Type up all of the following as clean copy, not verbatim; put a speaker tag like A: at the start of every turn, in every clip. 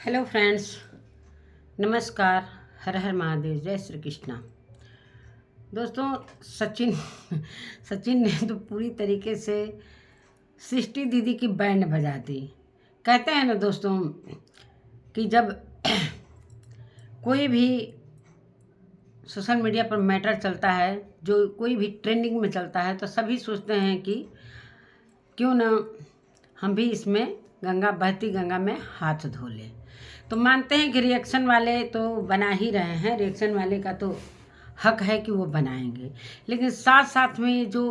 A: Hello friends, नमस्कार। हर हर महादेव, जय श्री कृष्णा। दोस्तों, सचिन सचिन ने तो पूरी तरीके से सृष्टि दीदी की बैंड बजा दी। कहते हैं ना दोस्तों कि जब कोई भी सोशल मीडिया पर मैटर चलता है, जो कोई भी ट्रेंडिंग में चलता है, तो सभी सोचते हैं कि क्यों ना हम भी इसमें बहती गंगा में हाथ धो लें। तो मानते हैं कि रिएक्शन वाले तो बना ही रहे हैं, रिएक्शन वाले का तो हक है कि वो बनाएंगे, लेकिन साथ साथ में जो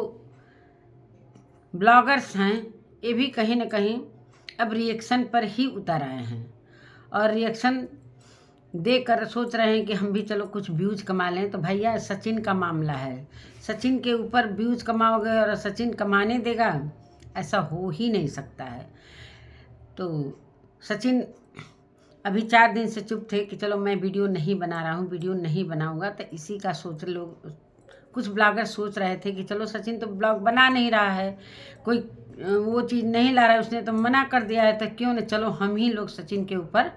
A: ब्लॉगर्स हैं ये भी कहीं ना कहीं अब रिएक्शन पर ही उतर आए हैं और रिएक्शन देकर सोच रहे हैं कि हम भी चलो कुछ व्यूज कमा लें। तो भैया, सचिन का मामला है, सचिन के ऊपर व्यूज कमाओगे और सचिन कमाने देगा? ऐसा हो ही नहीं सकता है। तो सचिन अभी 4 दिन से चुप थे कि चलो मैं वीडियो नहीं बना रहा हूँ, वीडियो नहीं बनाऊँगा। तो इसी का सोच लोग, कुछ ब्लॉगर सोच रहे थे कि चलो सचिन तो ब्लॉग बना नहीं रहा है, कोई वो चीज़ नहीं ला रहा है, उसने तो मना कर दिया है, तो क्यों न चलो हम ही लोग सचिन के ऊपर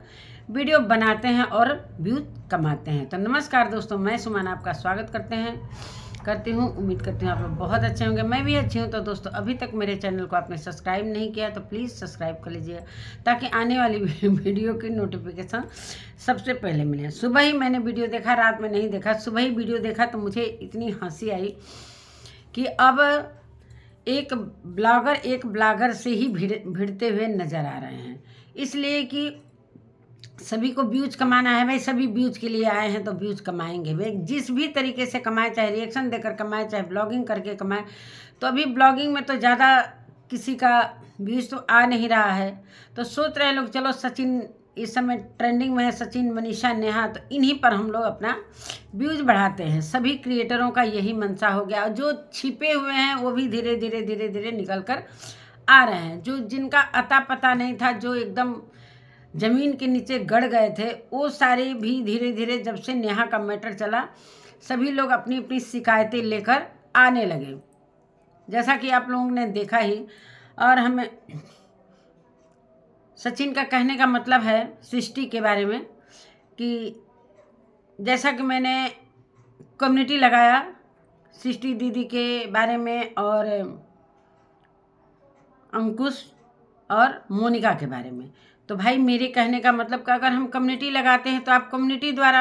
A: वीडियो बनाते हैं और व्यूज कमाते हैं। तो नमस्कार दोस्तों, मैं सुमन आपका स्वागत करती हूँ। उम्मीद करती हूँ आप लोग बहुत अच्छे होंगे, मैं भी अच्छी हूँ। तो दोस्तों, अभी तक मेरे चैनल को आपने सब्सक्राइब नहीं किया तो प्लीज़ सब्सक्राइब कर लीजिए, ताकि आने वाली वीडियो की नोटिफिकेशन सबसे पहले मिले। सुबह ही मैंने वीडियो देखा, रात में नहीं देखा, सुबह ही वीडियो देखा तो मुझे इतनी हंसी आई कि अब एक ब्लॉगर से ही भिड़ते हुए नज़र आ रहे हैं। इसलिए कि सभी को व्यूज कमाना है भाई, सभी व्यूज के लिए आए हैं तो व्यूज कमाएंगे भाई, जिस भी तरीके से कमाए, चाहे रिएक्शन देकर कमाए, चाहे ब्लॉगिंग करके कमाए। तो अभी ब्लॉगिंग में तो ज़्यादा किसी का व्यूज तो आ नहीं रहा है। तो सोच रहे लोग चलो सचिन इस समय ट्रेंडिंग में है, सचिन, मनीषा, नेहा, तो इन्हीं पर हम लोग अपना व्यूज बढ़ाते हैं। सभी क्रिएटरों का यही मंशा हो गया और जो छिपे हुए हैं वो भी धीरे धीरे निकल कर आ रहे हैं। जो जिनका अता पता नहीं था, जो एकदम ज़मीन के नीचे गड़ गए थे, वो सारे भी धीरे धीरे, जब से नेहा का मैटर चला, सभी लोग अपनी अपनी शिकायतें लेकर आने लगे, जैसा कि आप लोगों ने देखा ही। और हमें सचिन का कहने का मतलब है सृष्टि के बारे में कि जैसा कि मैंने कम्युनिटी लगाया सृष्टि दीदी के बारे में और अंकुश और मोनिका के बारे में, तो भाई मेरे कहने का मतलब कि अगर हम कम्युनिटी लगाते हैं तो आप कम्युनिटी द्वारा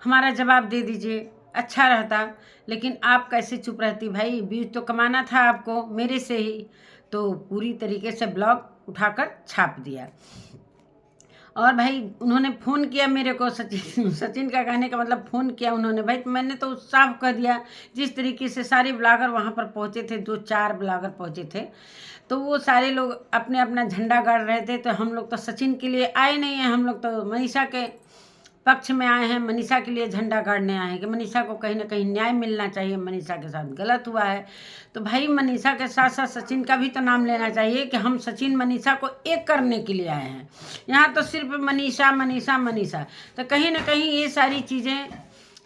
A: हमारा जवाब दे दीजिए, अच्छा रहता। लेकिन आप कैसे चुप रहती भाई? व्यूज तो कमाना था आपको मेरे से ही, तो पूरी तरीके से ब्लॉग उठाकर छाप दिया। और भाई उन्होंने फ़ोन किया मेरे को, सचिन का कहने का मतलब फ़ोन किया उन्होंने भाई, तो मैंने तो साफ कह दिया। जिस तरीके से सारे ब्लॉगर वहाँ पर पहुँचे थे, 2-4 ब्लॉगर पहुँचे थे, तो वो सारे लोग अपने अपना झंडा गाड़ रहे थे। तो हम लोग तो सचिन के लिए आए नहीं हैं, हम लोग तो मनीषा के पक्ष में आए हैं, मनीषा के लिए झंडा गाड़ने आए हैं कि मनीषा को कहीं ना कहीं न्याय मिलना चाहिए, मनीषा के साथ गलत हुआ है। तो भाई मनीषा के साथ साथ सचिन का भी तो नाम लेना चाहिए कि हम सचिन मनीषा को एक करने के लिए आए हैं। यहाँ तो सिर्फ मनीषा मनीषा मनीषा, तो कहीं ना कहीं ये सारी चीज़ें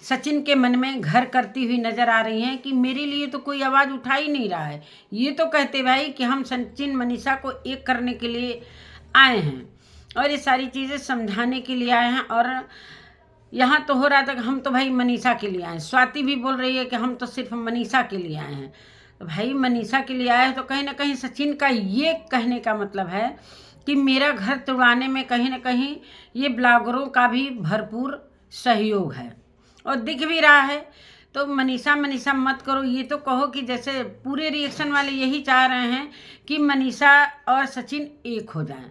A: सचिन के मन में घर करती हुई नज़र आ रही हैं कि मेरे लिए तो कोई आवाज़ उठा ही नहीं रहा है। ये तो कहते भाई कि हम सचिन मनीषा को एक करने के लिए आए हैं और ये सारी चीज़ें समझाने के लिए आए हैं। और यहाँ तो हो रहा था कि हम तो भाई मनीषा के लिए आए हैं, स्वाति भी बोल रही है कि हम तो सिर्फ मनीषा के लिए आए हैं। तो भाई मनीषा के लिए आए हैं तो कहीं ना कहीं सचिन का ये कहने का मतलब है कि मेरा घर तुड़वाने में कहीं ना कहीं ये ब्लॉगरों का भी भरपूर सहयोग है और दिख भी रहा है। तो मनीषा मनीषा मत करो, ये तो कहो कि जैसे पूरे रिएक्शन वाले यही चाह रहे हैं कि मनीषा और सचिन एक हो जाएं।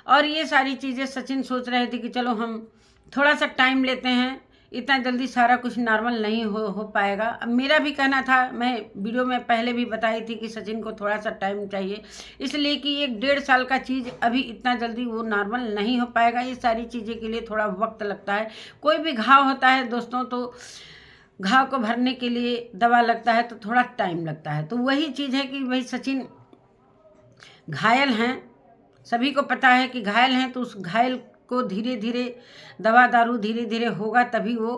A: और ये सारी चीज़ें सचिन सोच रहे थे कि चलो हम थोड़ा सा टाइम लेते हैं, इतना जल्दी सारा कुछ नॉर्मल नहीं हो पाएगा। अब मेरा भी कहना था, मैं वीडियो में पहले भी बताई थी कि सचिन को थोड़ा सा टाइम चाहिए, इसलिए कि 1-1.5 साल का चीज़ अभी इतना जल्दी वो नॉर्मल नहीं हो पाएगा। ये सारी चीज़ें के लिए थोड़ा वक्त लगता है। कोई भी घाव होता है दोस्तों, तो घाव को भरने के लिए दवा लगता है तो थोड़ा टाइम लगता है। तो वही चीज़ है कि भाई सचिन घायल हैं, सभी को पता है कि घायल हैं, तो उस घायल को धीरे धीरे दवा दारू धीरे धीरे होगा तभी वो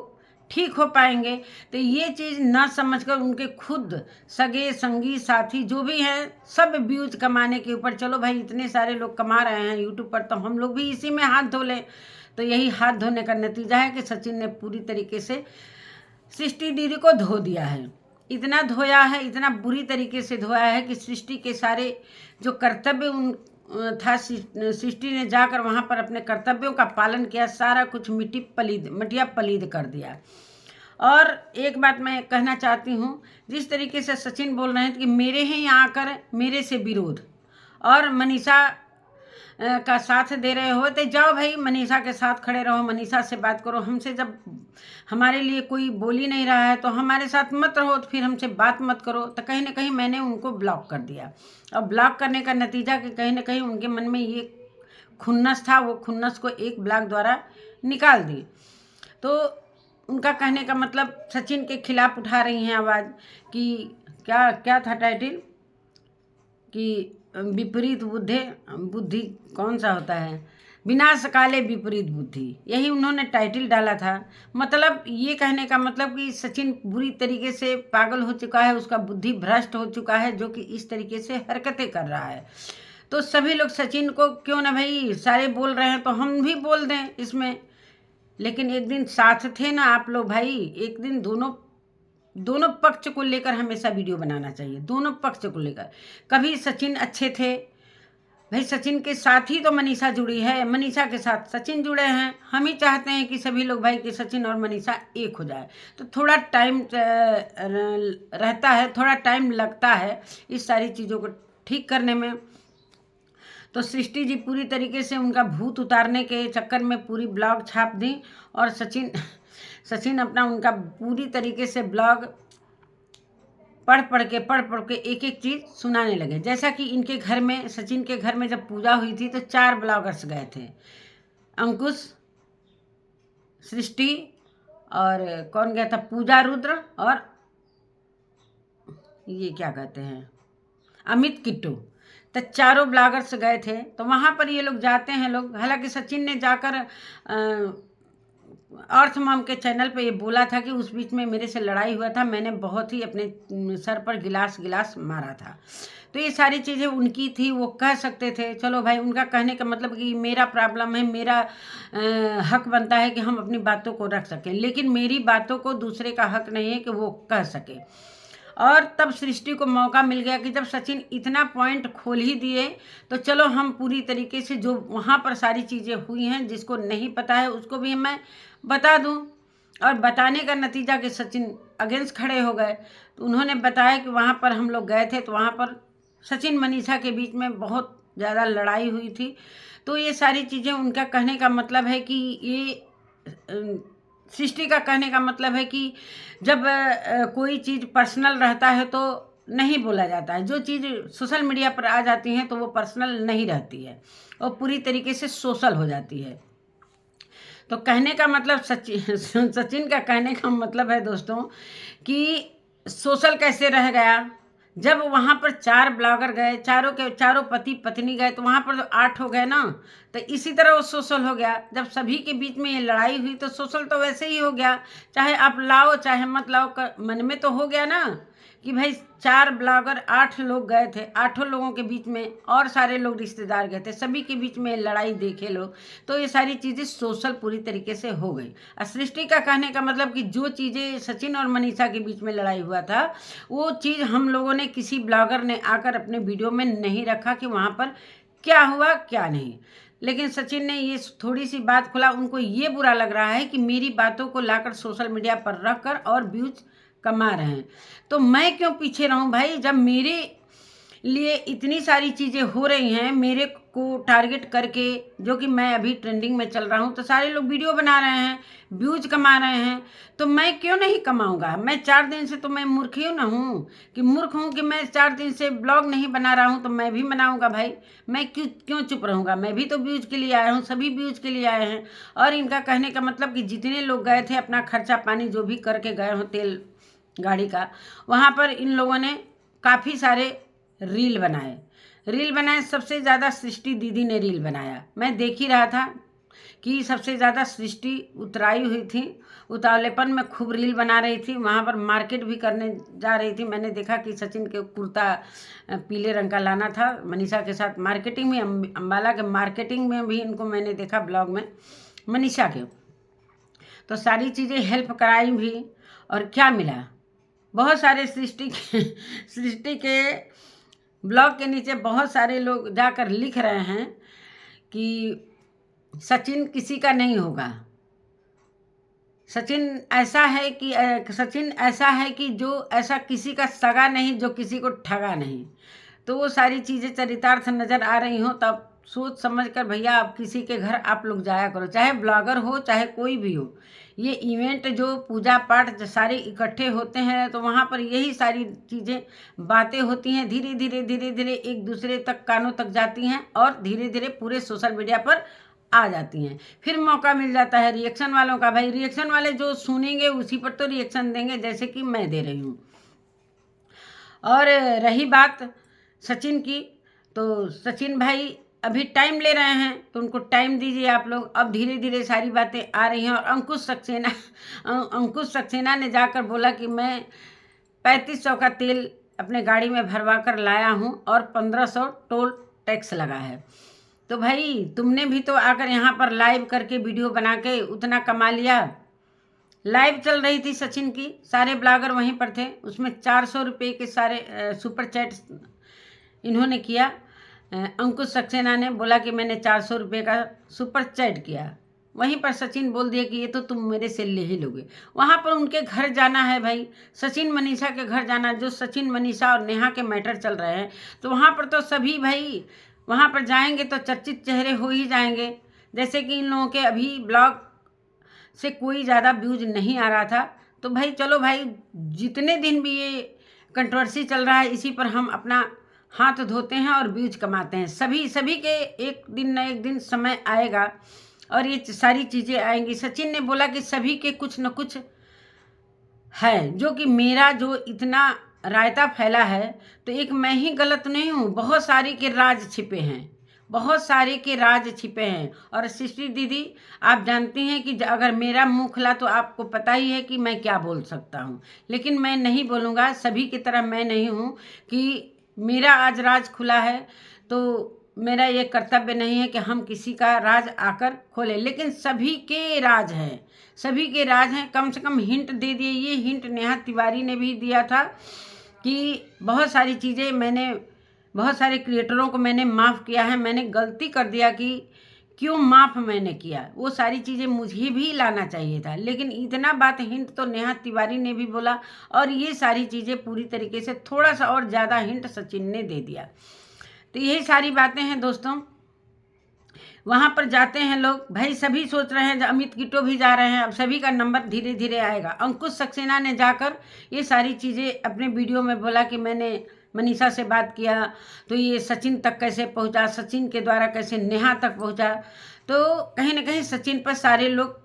A: ठीक हो पाएंगे। तो ये चीज़ ना समझकर उनके खुद सगे संगी साथी जो भी हैं सब व्यूज कमाने के ऊपर, चलो भाई इतने सारे लोग कमा रहे हैं यूट्यूब पर तो हम लोग भी इसी में हाथ धो लें। तो यही हाथ धोने का नतीजा है कि सचिन ने पूरी तरीके से सृष्टि दीदी को धो दिया है। इतना धोया है, इतना बुरी तरीके से धोया है कि सृष्टि के सारे जो कर्तव्य उन था, सृष्टि ने जाकर वहाँ पर अपने कर्तव्यों का पालन किया, सारा कुछ मटिया पलीद कर दिया। और एक बात मैं कहना चाहती हूँ, जिस तरीके से सचिन बोल रहे हैं कि मेरे हैं यहाँ आकर मेरे से विरोध और मनीषा का साथ दे रहे हो, तो जाओ भाई मनीषा के साथ खड़े रहो, मनीषा से बात करो। हमसे जब हमारे लिए कोई बोल ही नहीं रहा है तो हमारे साथ मत रहो, तो फिर हमसे बात मत करो। तो कहीं ना कहीं मैंने उनको ब्लॉक कर दिया, और ब्लॉक करने का नतीजा कि कहीं ना कहीं उनके मन में ये खुन्नस था, वो खुन्नस को एक ब्लॉक द्वारा निकाल दी। तो उनका कहने का मतलब सचिन के खिलाफ उठा रही हैं आवाज़ कि क्या था टाइटल कि विपरीत बुद्धि कौन सा होता है, विनाश काले विपरीत बुद्धि, यही उन्होंने टाइटल डाला था। मतलब ये कहने का मतलब कि सचिन बुरी तरीके से पागल हो चुका है, उसका बुद्धि भ्रष्ट हो चुका है, जो कि इस तरीके से हरकतें कर रहा है। तो सभी लोग सचिन को क्यों ना भाई, सारे बोल रहे हैं तो हम भी बोल दें इसमें, लेकिन एक दिन साथ थे ना आप लोग भाई, एक दिन दोनों पक्ष को लेकर हमेशा वीडियो बनाना चाहिए, दोनों पक्ष को लेकर। कभी सचिन अच्छे थे भाई, सचिन के साथ ही तो मनीषा जुड़ी है, मनीषा के साथ सचिन जुड़े हैं। हम ही चाहते हैं कि सभी लोग भाई कि सचिन और मनीषा एक हो जाए। तो थोड़ा टाइम रहता है, थोड़ा टाइम लगता है इस सारी चीज़ों को ठीक करने में। तो सृष्टि जी पूरी तरीके से उनका भूत उतारने के चक्कर में पूरी ब्लॉग छाप दी, और सचिन अपना उनका पूरी तरीके से ब्लॉग पढ़ पढ़ के एक एक चीज़ सुनाने लगे। जैसा कि इनके घर में, सचिन के घर में जब पूजा हुई थी तो 4 ब्लॉगर्स गए थे, अंकुश, सृष्टि और कौन गया था, पूजा रुद्र, और ये क्या कहते हैं, अमित किट्टू। तो 4 ब्लॉगर्स गए थे। तो वहाँ पर ये लोग जाते हैं लोग, हालांकि सचिन ने जाकर अर्थ मॉम के चैनल पे ये बोला था कि उस बीच में मेरे से लड़ाई हुआ था, मैंने बहुत ही अपने सर पर गिलास मारा था। तो ये सारी चीज़ें उनकी थी, वो कह सकते थे। चलो भाई, उनका कहने का मतलब कि मेरा प्रॉब्लम है, मेरा हक बनता है कि हम अपनी बातों को रख सकें, लेकिन मेरी बातों को दूसरे का हक नहीं है कि वो कह सके। और तब सृष्टि को मौका मिल गया कि जब सचिन इतना पॉइंट खोल ही दिए तो चलो हम पूरी तरीके से जो वहाँ पर सारी चीज़ें हुई हैं, जिसको नहीं पता है उसको भी मैं बता दूं। और बताने का नतीजा कि सचिन अगेंस्ट खड़े हो गए। तो उन्होंने बताया कि वहाँ पर हम लोग गए थे तो वहाँ पर सचिन मनीषा के बीच में बहुत ज़्यादा लड़ाई हुई थी। तो ये सारी चीज़ें, उनका कहने का मतलब है कि ये सृष्टि का कहने का मतलब है कि जब कोई चीज़ पर्सनल रहता है तो नहीं बोला जाता है, जो चीज़ सोशल मीडिया पर आ जाती हैं तो वो पर्सनल नहीं रहती है, वो पूरी तरीके से सोशल हो जाती है। तो कहने का मतलब सचिन का कहने का मतलब है दोस्तों कि सोशल कैसे रह गया। जब वहाँ पर 4 ब्लॉगर गए, चारों के चारों पति पत्नी गए, तो वहाँ पर तो 8 हो गए ना। तो इसी तरह वो सोशल हो गया। जब सभी के बीच में ये लड़ाई हुई तो सोशल तो वैसे ही हो गया, चाहे आप लाओ चाहे मत लाओ, मन में तो हो गया ना कि भाई 4 ब्लॉगर 8 लोग गए थे, 8 लोगों के बीच में और सारे लोग रिश्तेदार गए थे, सभी के बीच में लड़ाई देखे लोग। तो ये सारी चीज़ें सोशल पूरी तरीके से हो गई। सृष्टि का कहने का मतलब कि जो चीज़ें सचिन और मनीषा के बीच में लड़ाई हुआ था वो चीज़ हम लोगों ने, किसी ब्लॉगर ने आकर अपने वीडियो में नहीं रखा कि वहाँ पर क्या हुआ क्या नहीं। लेकिन सचिन ने ये थोड़ी सी बात खुला, उनको ये बुरा लग रहा है कि मेरी बातों को लाकर सोशल मीडिया पर रख कर और व्यूज कमा रहे हैं। तो मैं क्यों पीछे रहूं भाई, जब मेरे लिए इतनी सारी चीज़ें हो रही हैं मेरे को टारगेट करके, जो कि मैं अभी ट्रेंडिंग में चल रहा हूं, तो सारे लोग वीडियो बना रहे हैं, व्यूज कमा रहे हैं, तो मैं क्यों नहीं कमाऊंगा। मैं 4 दिन से, तो मैं मूर्ख ही ना हूँ कि मूर्ख हूँ कि मैं 4 दिन से ब्लॉग नहीं बना रहा हूँ, तो मैं भी बनाऊंगा भाई। मैं क्यों चुप रहूँगा, मैं भी तो व्यूज के लिए आया हूँ, सभी व्यूज के लिए आए हैं। और इनका कहने का मतलब कि जितने लोग गए थे अपना खर्चा पानी जो भी करके गए हों, तेल गाड़ी का, वहाँ पर इन लोगों ने काफ़ी सारे रील बनाए। सबसे ज़्यादा सृष्टि दीदी ने रील बनाया, मैं देख ही रहा था कि सबसे ज़्यादा सृष्टि उतराई हुई थी, उतावलेपन में खूब रील बना रही थी, वहाँ पर मार्केट भी करने जा रही थी। मैंने देखा कि सचिन के कुर्ता पीले रंग का लाना था, मनीषा के साथ मार्केटिंग में, अम्बाला के मार्केटिंग में भी इनको मैंने देखा ब्लॉग में मनीषा के। तो सारी चीज़ें हेल्प कराई भी, और क्या मिला, बहुत सारे सृष्टि के ब्लॉग के नीचे बहुत सारे लोग जाकर लिख रहे हैं कि सचिन किसी का नहीं होगा, सचिन ऐसा है कि जो ऐसा किसी का सगा नहीं जो किसी को ठगा नहीं। तो वो सारी चीज़ें चरितार्थ नज़र आ रही हो, तब सोच समझ कर भैया आप किसी के घर आप लोग जाया करो, चाहे ब्लॉगर हो चाहे कोई भी हो। ये इवेंट जो पूजा पाठ जो सारे इकट्ठे होते हैं, तो वहाँ पर यही सारी चीज़ें बातें होती हैं, धीरे धीरे एक दूसरे तक कानों तक जाती हैं और धीरे धीरे पूरे सोशल मीडिया पर आ जाती हैं। फिर मौका मिल जाता है रिएक्शन वालों का। भाई रिएक्शन वाले जो सुनेंगे उसी पर तो रिएक्शन देंगे, जैसे कि मैं दे रही हूँ। और रही बात सचिन की, तो सचिन भाई अभी टाइम ले रहे हैं, तो उनको टाइम दीजिए आप लोग। अब धीरे धीरे सारी बातें आ रही हैं। और अंकुश सक्सेना ने जाकर बोला कि मैं 3500 का तेल अपने गाड़ी में भरवा कर लाया हूँ और 1500 टोल टैक्स लगा है। तो भाई तुमने भी तो आकर यहाँ पर लाइव करके वीडियो बना के उतना कमा लिया। लाइव चल रही थी सचिन की, सारे ब्लॉगर वहीं पर थे, उसमें 400 रुपये के सारे सुपर चैट इन्होंने किया। अंकुश सक्सेना ने बोला कि मैंने 400 रुपये का सुपर चैट किया। वहीं पर सचिन बोल दिया कि ये तो तुम मेरे से ले ही लोगे। वहाँ पर उनके घर जाना है भाई, सचिन मनीषा के घर जाना, जो सचिन मनीषा और नेहा के मैटर चल रहे हैं। तो वहाँ पर तो सभी भाई वहाँ पर जाएंगे तो चर्चित चेहरे हो ही जाएंगे। जैसे कि इन लोगों के अभी ब्लॉग से कोई ज़्यादा व्यूज नहीं आ रहा था। तो भाई चलो भाई, जितने दिन भी ये कंट्रोवर्सी चल रहा है, इसी पर हम अपना हाथ धोते हैं और व्यूज कमाते हैं। सभी के एक दिन न एक दिन समय आएगा और ये सारी चीज़ें आएंगी। सचिन ने बोला कि सभी के कुछ न कुछ है, जो कि मेरा जो इतना रायता फैला है, तो एक मैं ही गलत नहीं हूँ, बहुत सारे के राज छिपे हैं, बहुत सारे के राज छिपे हैं। और सृष्टि दीदी आप जानती हैं कि अगर मेरा मुंह खुला तो आपको पता ही है कि मैं क्या बोल सकता हूँ, लेकिन मैं नहीं बोलूँगा। सभी की तरह मैं नहीं हूँ कि मेरा आज राज खुला है तो मेरा ये कर्तव्य नहीं है कि हम किसी का राज आकर खोलें, लेकिन सभी के राज हैं, सभी के राज हैं। कम से कम हिंट दे दिए। ये हिंट नेहा तिवारी ने भी दिया था कि बहुत सारी चीज़ें मैंने, बहुत सारे क्रिएटरों को मैंने माफ़ किया है। मैंने गलती कर दिया कि क्यों माफ़ मैंने किया, वो सारी चीज़ें मुझे भी लाना चाहिए था, लेकिन इतना बात हिंट तो नेहा तिवारी ने भी बोला। और ये सारी चीज़ें पूरी तरीके से थोड़ा सा और ज़्यादा हिंट सचिन ने दे दिया। तो यही सारी बातें हैं दोस्तों। वहाँ पर जाते हैं लोग, भाई सभी सोच रहे हैं, अमित गिट्टो भी जा रहे हैं, अब सभी का नंबर धीरे धीरे आएगा। अंकुश सक्सेना ने जाकर ये सारी चीज़ें अपने वीडियो में बोला कि मैंने मनीषा से बात किया, तो ये सचिन तक कैसे पहुँचा, सचिन के द्वारा कैसे नेहा तक पहुँचा। तो कहीं ना कहीं सचिन पर सारे लोग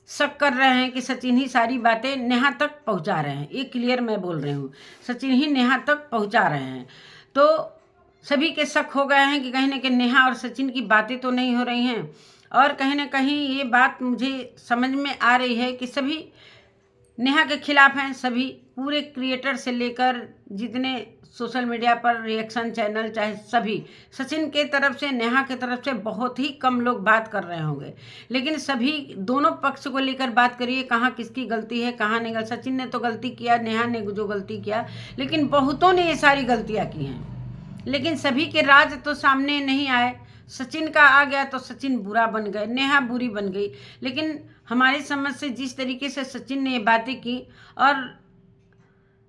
A: शक कर रहे हैं कि सचिन ही सारी बातें नेहा तक पहुँचा रहे हैं। ये क्लियर मैं बोल रही हूँ, सचिन ही नेहा तक पहुँचा रहे हैं। तो सभी के शक हो गए हैं कि कहीं ना कहीं नेहा और सचिन की बातें तो नहीं हो रही हैं। और कहीं ना कहीं ये बात मुझे समझ में आ रही है कि सभी नेहा के खिलाफ हैं। सभी पूरे क्रिएटर से लेकर जितने सोशल मीडिया पर रिएक्शन चैनल, चाहे सभी, सचिन के तरफ से नेहा के तरफ से बहुत ही कम लोग बात कर रहे होंगे, लेकिन सभी दोनों पक्ष को लेकर बात करिए, कहाँ किसकी गलती है कहाँ नहीं गलती। सचिन ने तो गलती किया, नेहा ने जो गलती किया, लेकिन बहुतों ने ये सारी गलतियाँ की हैं, लेकिन सभी के राज तो सामने नहीं आए। सचिन का आ गया तो सचिन बुरा बन गए, नेहा बुरी बन गई। लेकिन हमारी समझ से जिस तरीके से सचिन ने ये बातें की और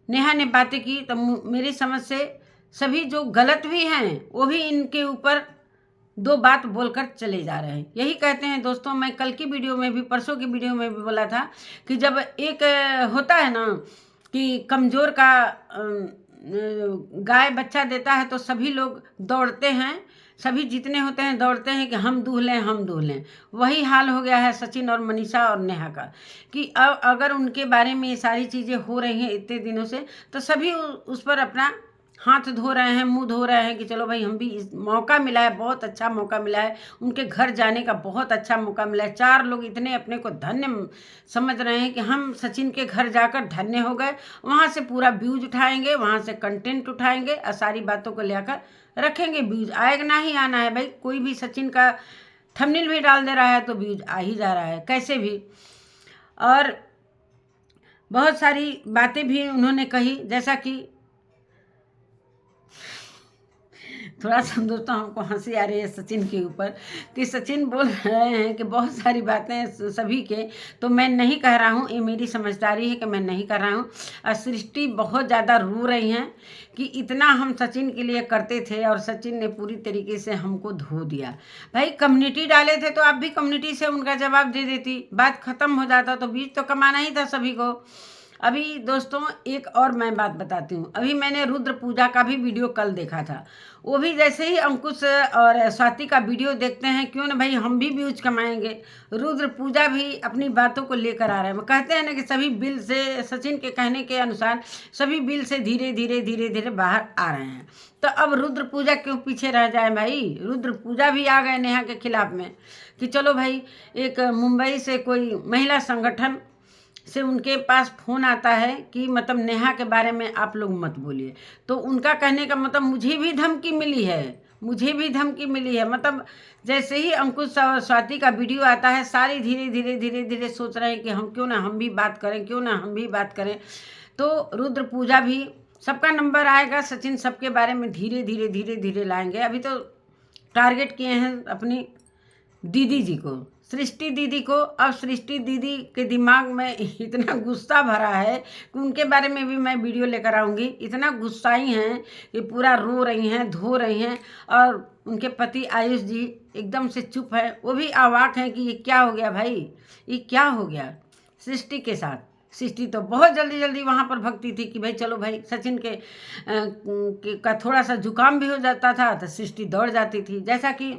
A: नेहा ने बातें की, तो मेरी समझ से सभी जो गलत भी हैं वो भी इनके ऊपर दो बात बोलकर चले जा रहे हैं। यही कहते हैं दोस्तों, मैं कल की वीडियो में भी, परसों की वीडियो में भी बोला था कि जब एक होता है ना कि कमज़ोर का गाय बच्चा देता है तो सभी लोग दौड़ते हैं, सभी जितने होते हैं दौड़ते हैं कि हम दूह लें, हम दूह लें। वही हाल हो गया है सचिन और मनीषा और नेहा का कि अब अगर उनके बारे में ये सारी चीज़ें हो रही हैं इतने दिनों से, तो सभी उस पर अपना हाथ धो रहे हैं, मुंह धो रहे हैं कि चलो भाई हम भी, इस मौका मिला है, बहुत अच्छा मौका मिला है, उनके घर जाने का बहुत अच्छा मौका मिला है। 4 लोग इतने अपने को धन्य समझ रहे हैं कि हम सचिन के घर जाकर धन्य हो गए। वहाँ से पूरा व्यूज उठाएंगे, वहाँ से कंटेंट उठाएंगे और सारी बातों को लेकर रखेंगे। व्यूज आएगा ना ही आना है भाई, कोई भी सचिन का थंबनेल भी डाल दे रहा है तो व्यूज आ ही जा रहा है कैसे भी। और बहुत सारी बातें भी उन्होंने कही, जैसा कि थोड़ा सा दोस्तों हमको हंसी आ रही है सचिन के ऊपर कि सचिन बोल रहे हैं कि बहुत सारी बातें सभी के, तो मैं नहीं कह रहा हूँ, ये मेरी समझदारी है कि मैं नहीं कर रहा हूँ। और सृष्टि बहुत ज़्यादा रो रही हैं कि इतना हम सचिन के लिए करते थे और सचिन ने पूरी तरीके से हमको धो दिया। भाई कम्युनिटी डाले थे तो आप भी कम्युनिटी से उनका जवाब दे देती, बात ख़त्म हो जाता, तो बीच तो कमाना ही था सभी को। अभी दोस्तों एक और मैं बात बताती हूँ, अभी मैंने रुद्र पूजा का भी वीडियो कल देखा था। वो भी जैसे ही अंकुश और स्वाति का वीडियो देखते हैं, क्यों ना भाई हम भी व्यूज कमाएंगे, रुद्र पूजा भी अपनी बातों को लेकर आ रहे हैं। वो कहते हैं ना कि सभी बिल से, सचिन के कहने के अनुसार सभी बिल से धीरे धीरे धीरे धीरे बाहर आ रहे हैं। तो अब रुद्र पूजा क्यों पीछे रह जाए भाई, रुद्र पूजा भी आ गए नेहा के खिलाफ में कि चलो भाई, एक मुंबई से कोई महिला संगठन से उनके पास फ़ोन आता है कि मतलब नेहा के बारे में आप लोग मत बोलिए। तो उनका कहने का मतलब मुझे भी धमकी मिली है, मुझे भी धमकी मिली है। मतलब जैसे ही अंकुश स्वाति का वीडियो आता है, सारी धीरे धीरे धीरे धीरे सोच रहे हैं कि हम क्यों ना हम भी बात करें, क्यों ना हम भी बात करें। तो रुद्र पूजा भी, सबका नंबर आएगा, सचिन सबके बारे में धीरे धीरे धीरे धीरे लाएंगे। अभी तो टारगेट किए हैं अपनी दीदी जी को, सृष्टि दीदी को। अब सृष्टि दीदी के दिमाग में इतना गुस्सा भरा है कि उनके बारे में भी मैं वीडियो लेकर आऊँगी। इतना गुस्साई हैं कि पूरा रो रही हैं, धो रही हैं। और उनके पति आयुष जी एकदम से चुप है, वो भी अवाक हैं कि ये क्या हो गया भाई, ये क्या हो गया सृष्टि के साथ। सृष्टि तो बहुत जल्दी जल्दी वहाँ पर भगती थी कि भाई चलो भाई, सचिन का थोड़ा सा जुकाम भी हो जाता था तो सृष्टि दौड़ जाती थी। जैसा कि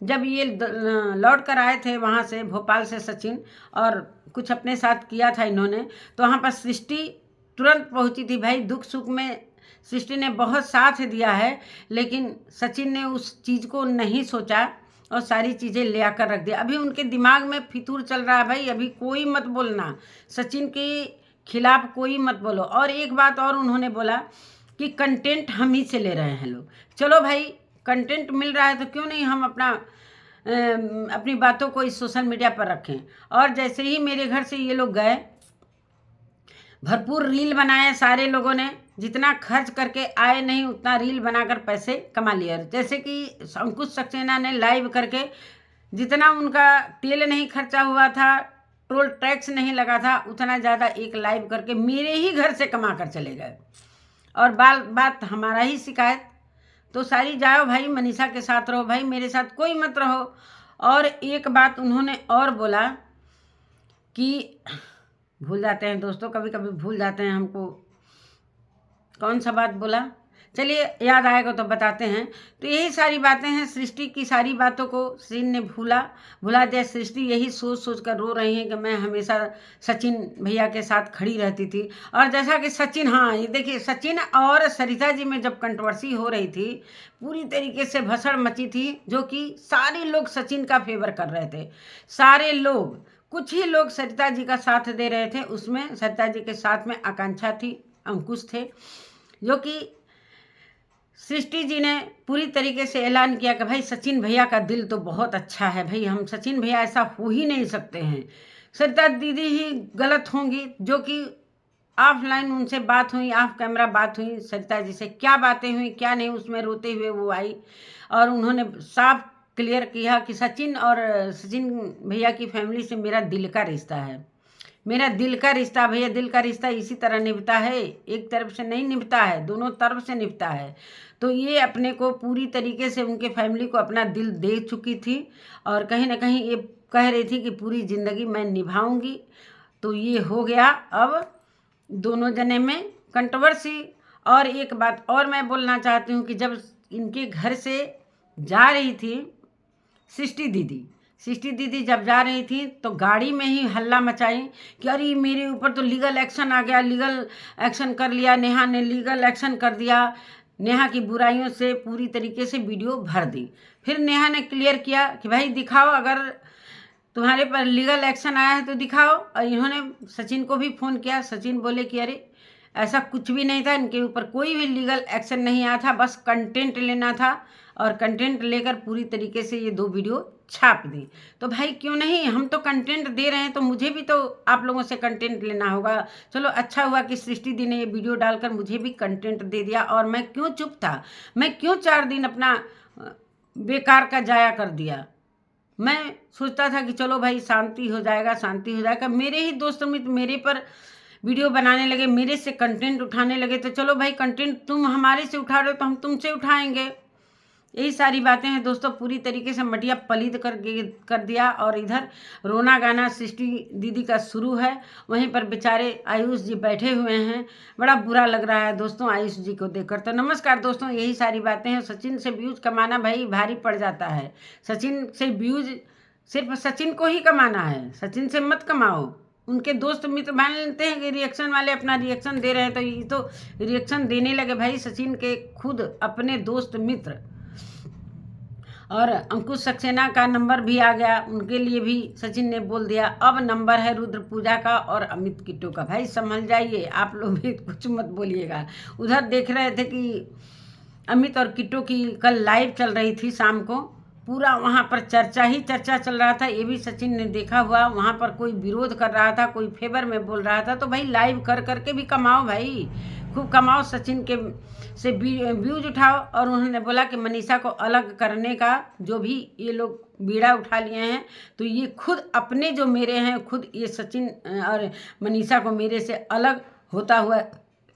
A: जब ये लौट कर आए थे वहाँ से, भोपाल से सचिन, और कुछ अपने साथ किया था इन्होंने, तो वहाँ पर सृष्टि तुरंत पहुँची थी भाई। दुख सुख में सृष्टि ने बहुत साथ दिया है, लेकिन सचिन ने उस चीज़ को नहीं सोचा और सारी चीज़ें ले आकर रख दिया। अभी उनके दिमाग में फितूर चल रहा है भाई, अभी कोई मत बोलना, सचिन के खिलाफ कोई मत बोलो। और एक बात और उन्होंने बोला कि कंटेंट हम ही से ले रहे हैं लोग। चलो भाई, कंटेंट मिल रहा है तो क्यों नहीं हम अपनी बातों को इस सोशल मीडिया पर रखें। और जैसे ही मेरे घर से ये लोग गए, भरपूर रील बनाए सारे लोगों ने, जितना खर्च करके आए नहीं उतना रील बनाकर पैसे कमा लिया। जैसे कि अंकुश सक्सेना ने लाइव करके, जितना उनका तेल नहीं खर्चा हुआ था, टोल टैक्स नहीं लगा था, उतना ज़्यादा एक लाइव करके मेरे ही घर से कमा कर चले गए। और बात हमारा ही शिकायत। तो सारी जाओ भाई, मनीषा के साथ रहो भाई, मेरे साथ कोई मत रहो। और एक बात उन्होंने और बोला कि भूल जाते हैं दोस्तों, कभी कभी भूल जाते हैं हमको, कौन सा बात बोला, चलिए याद आएगा तो बताते हैं। तो यही सारी बातें हैं, सृष्टि की सारी बातों को सीन ने भुला दिया। सृष्टि यही सोच सोच कर रो रही है कि मैं हमेशा सचिन भैया के साथ खड़ी रहती थी। और जैसा कि सचिन, हाँ ये देखिए, सचिन और सरिता जी में जब कंट्रोवर्सी हो रही थी, पूरी तरीके से भसड़ मची थी, जो कि सारे लोग सचिन का फेवर कर रहे थे, सारे लोग। कुछ ही लोग सरिता जी का साथ दे रहे थे, उसमें सरिता जी के साथ में आकांक्षा थी, अंकुश थे, जो कि सृष्टि जी ने पूरी तरीके से ऐलान किया कि भाई सचिन भैया का दिल तो बहुत अच्छा है भाई, हम सचिन भैया ऐसा हो ही नहीं सकते हैं, सरिता दीदी ही गलत होंगी। जो कि ऑफलाइन उनसे बात हुई, ऑफ कैमरा बात हुई, सरिता जी से क्या बातें हुई क्या नहीं, उसमें रोते हुए वो आई और उन्होंने साफ क्लियर किया कि सचिन भैया की फैमिली से मेरा दिल का रिश्ता है, मेरा दिल का रिश्ता भैया, दिल का रिश्ता इसी तरह निभता है, एक तरफ से नहीं निभता है, दोनों तरफ से निभता है। तो ये अपने को पूरी तरीके से उनके फैमिली को अपना दिल दे चुकी थी और कहीं ना कहीं ये कह रही थी कि पूरी ज़िंदगी मैं निभाऊंगी। तो ये हो गया अब दोनों जने में कंट्रोवर्सी। और एक बात और मैं बोलना चाहती हूँ कि जब इनके घर से जा रही थी सृष्टि दीदी जब जा रही थी तो गाड़ी में ही हल्ला मचाई कि अरे मेरे ऊपर तो लीगल एक्शन आ गया, लीगल एक्शन कर लिया, नेहा ने लीगल एक्शन कर दिया। नेहा की बुराइयों से पूरी तरीके से वीडियो भर दी। फिर नेहा ने क्लियर किया कि भाई दिखाओ, अगर तुम्हारे पर लीगल एक्शन आया है तो दिखाओ। और इन्होंने सचिन को भी फ़ोन किया। सचिन बोले कि अरे ऐसा कुछ भी नहीं था, इनके ऊपर कोई भी लीगल एक्शन नहीं आया था, बस कंटेंट लेना था और कंटेंट लेकर पूरी तरीके से ये 2 वीडियो छाप दी। तो भाई क्यों नहीं, हम तो कंटेंट दे रहे हैं तो मुझे भी तो आप लोगों से कंटेंट लेना होगा। चलो अच्छा हुआ कि सृष्टि दी ने ये वीडियो डालकर मुझे भी कंटेंट दे दिया, और मैं क्यों चुप था, मैं क्यों 4 दिन अपना बेकार का जाया कर दिया। मैं सोचता था कि चलो भाई शांति हो जाएगा, शांति हो जाएगा। मेरे ही दोस्त मित्र मेरे पर वीडियो बनाने लगे, मेरे से कंटेंट उठाने लगे, तो चलो भाई कंटेंट तुम हमारे से उठा रहे हो तो हम तुमसे उठाएंगे। यही सारी बातें हैं दोस्तों। पूरी तरीके से मटिया पलीत कर दिया। और इधर रोना गाना सृष्टि दीदी का शुरू है, वहीं पर बेचारे आयुष जी बैठे हुए हैं। बड़ा बुरा लग रहा है दोस्तों आयुष जी को देखकर। तो नमस्कार दोस्तों, यही सारी बातें हैं। सचिन से व्यूज कमाना भाई भारी पड़ जाता है। सचिन से व्यूज सिर्फ सचिन को ही कमाना है, सचिन से मत कमाओ। उनके दोस्त मित्र मान लेते हैं कि रिएक्शन वाले अपना रिएक्शन दे रहे हैं, तो ये तो रिएक्शन देने लगे भाई सचिन के खुद अपने दोस्त मित्र। और अंकुश सक्सेना का नंबर भी आ गया, उनके लिए भी सचिन ने बोल दिया। अब नंबर है रुद्र पूजा का और अमित किट्टू का। भाई संभल जाइए, आप लोग भी कुछ मत बोलिएगा। उधर देख रहे थे कि अमित और किट्टू की कल लाइव चल रही थी शाम को, पूरा वहाँ पर चर्चा ही चर्चा चल रहा था। ये भी सचिन ने देखा हुआ, वहाँ पर कोई विरोध कर रहा था, कोई फेवर में बोल रहा था। तो भाई लाइव कर करके भी कमाओ भाई, खूब कमाओ, सचिन के से व्यूज उठाओ। और उन्होंने बोला कि मनीषा को अलग करने का जो भी ये लोग बीड़ा उठा लिए हैं, तो ये खुद अपने जो मेरे हैं, खुद ये सचिन और मनीषा को मेरे से अलग होता हुआ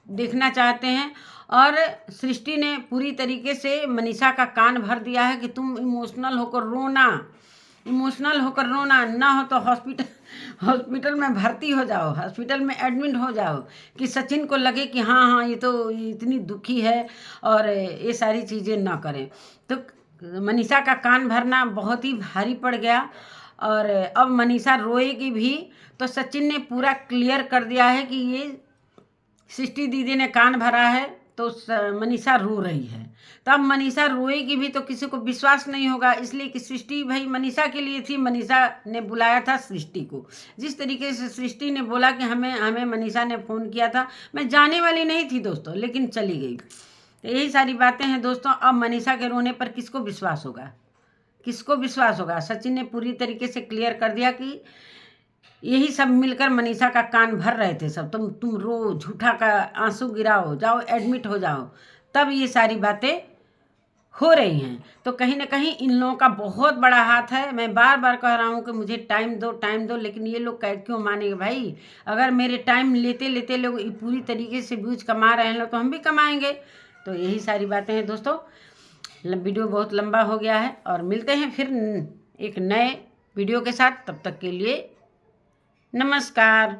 A: देखना चाहते हैं। और सृष्टि ने पूरी तरीके से मनीषा का कान भर दिया है कि तुम इमोशनल होकर रोना, इमोशनल होकर रोना ना हो तो हॉस्पिटल में भर्ती हो जाओ, हॉस्पिटल में एडमिट हो जाओ, कि सचिन को लगे कि हाँ हाँ ये तो इतनी दुखी है और ये सारी चीज़ें ना करें। तो मनीषा का कान भरना बहुत ही भारी पड़ गया। और अब मनीषा रोएगी भी, तो सचिन ने पूरा क्लियर कर दिया है कि ये सृष्टि दीदी ने कान भरा है तो मनीषा रो रही है। तो अब मनीषा रोएगी भी तो किसी को विश्वास नहीं होगा, इसलिए कि सृष्टि भाई मनीषा के लिए थी, मनीषा ने बुलाया था सृष्टि को। जिस तरीके से सृष्टि ने बोला कि हमें मनीषा ने फ़ोन किया था, मैं जाने वाली नहीं थी दोस्तों, लेकिन चली गई। तो यही सारी बातें हैं दोस्तों। अब मनीषा के रोने पर किसको विश्वास होगा, किसको विश्वास होगा। सचिन ने पूरी तरीके से क्लियर कर दिया कि यही सब मिलकर मनीषा का कान भर रहे थे सब, तुम रो, झूठा का आंसू गिराओ, जाओ एडमिट हो जाओ, तब ये सारी बातें हो रही हैं। तो कहीं ना कहीं इन लोगों का बहुत बड़ा हाथ है। मैं बार बार कह रहा हूँ कि मुझे टाइम दो, लेकिन ये लोग क्यों मानेंगे भाई। अगर मेरे टाइम लेते लेते लोग पूरी तरीके से व्यूज कमा रहे हैं लोग, तो हम भी कमाएंगे। तो यही सारी बातें हैं दोस्तों। वीडियो बहुत लंबा हो गया है और मिलते हैं फिर एक नए वीडियो के साथ। तब तक के लिए नमस्कार।